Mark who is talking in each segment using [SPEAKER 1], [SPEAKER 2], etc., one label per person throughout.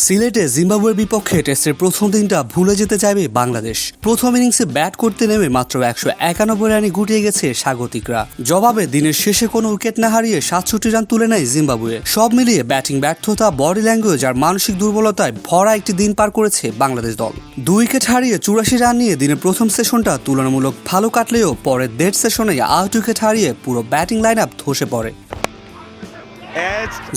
[SPEAKER 1] সিলেটে জিম্বাবুয়ের বিপক্ষে টেস্টের প্রথম দিনটা ভুলে যেতে চাইবে বাংলাদেশ। প্রথম ইনিংসে ব্যাট করতে নেমে মাত্র 191 রানে গুটিয়ে গেছে স্বাগতিকরা। জবাবে দিনের শেষে কোনো উইকেট না হারিয়ে 67 রান তুলে নেয় জিম্বাবুয়ে। সব মিলিয়ে ব্যাটিং ব্যর্থতা, বডি ল্যাঙ্গুয়েজ আর মানসিক দুর্বলতায় ভরা একটি দিন পার করেছে বাংলাদেশ দল। 2 উইকেট হারিয়ে 84 রান নিয়ে দিনের প্রথম সেশনটা তুলনামূলক ভালো কাটলেও পরের দেড় সেশনে 8 উইকেট হারিয়ে পুরো ব্যাটিং লাইন আপ ধসে পড়ে।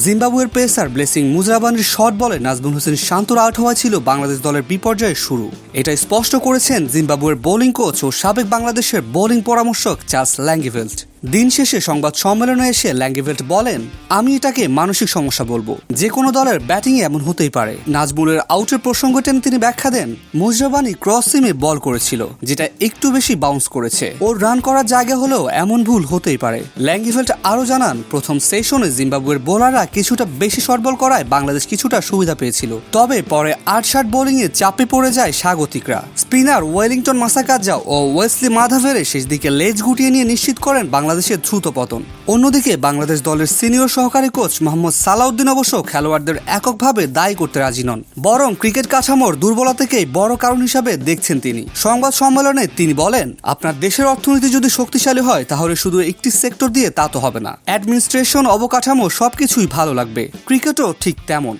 [SPEAKER 1] জিম্বাবুয়ের পেসার ব্লেসিং মুজরাবানির শর্ট বলে নাজমুল হোসেন শান্তর আউট হওয়া ছিল বাংলাদেশ দলের বিপর্যয়ের শুরু। এটা স্পষ্ট করেছেন জিম্বাবুয়ের বোলিং কোচ ও সাবেক বাংলাদেশের বোলিং পরামর্শক চার্লস ল্যাঙ্গেভেল্ট। দিন শেষে সংবাদ সম্মেলনে এসে ল্যাঙ্গেভেল্ট বলেন, আমি এটাকে মানসিক সমস্যা বলবো। যে কোনো দলের ব্যাটিংয়ে এমন হতেই পারে। নাজমুলের আউটের প্রসঙ্গ টেনে তিনি ব্যাখ্যা দেন, মুজরাবানি ক্রস সিমে বল করেছিল, যেটা একটু বেশি বাউন্স করেছে। ওর রান করার জায়গা হলেও এমন ভুল হতেই পারে। ল্যাঙ্গেভেল্ট আরও জানান, প্রথম সেশনে জিম্বাবুয়ের বোলাররা কিছুটা বেশি শর্ট বল করায় বাংলাদেশ কিছুটা সুবিধা পেয়েছিল। তবে পরে 8-60 বোলিংয়ে চাপে পড়ে যায় স্বাগতিকরা। স্পিনার ওয়েলিংটন মাসাকাজা ও ওয়েসলি মাধাভেরে শেষ দিকে লেজ গুটিয়ে নিয়ে নিশ্চিত করেন বাংলাদেশের দ্রুত পতন। অন্যদিকে বাংলাদেশ দলের সিনিয়র সহকারী কোচ মোহাম্মদ সালাউদ্দিন অবশ্য খেলোয়াড়দের এককভাবে দায়ী করতে রাজি নন, বরং ক্রিকেট কাঠামোর দুর্বলতাকেই বড় কারণ হিসাবে দেখছেন তিনি। সংবাদ সম্মেলনে তিনি বলেন, আপনার দেশের অর্থনীতি যদি শক্তিশালী হয় তাহলে শুধু একটি সেক্টর দিয়ে তা তো হবে না। অ্যাডমিনিস্ট্রেশন, অবকাঠামো সবকিছুই ভালো লাগবে। ক্রিকেটও ঠিক তেমন।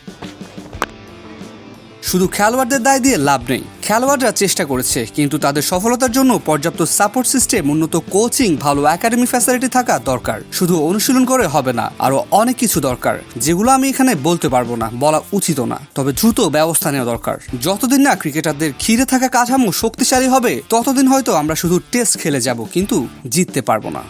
[SPEAKER 1] শুধু খেলোয়াড়দের দায় দিয়ে লাভ নেই। খেলোয়াড়রা চেষ্টা করেছে, কিন্তু তাদের সফলতার জন্য পর্যাপ্ত সাপোর্ট সিস্টেম, উন্নত কোচিং, ভালো একাডেমি ফ্যাসিলিটি থাকা দরকার। শুধু অনুশীলন করে হবে না, আরো অনেক কিছু দরকার, যেগুলো আমি এখানে বলতে পারবো না, বলা উচিত না। তবে দ্রুত ব্যবস্থা নেওয়া দরকার। যতদিন না ক্রিকেটারদের ঘিরে থাকা কাঠামো শক্তিশালী হবে, ততদিন হয়তো আমরা শুধু টেস্ট খেলে যাব, কিন্তু জিততে পারবো না।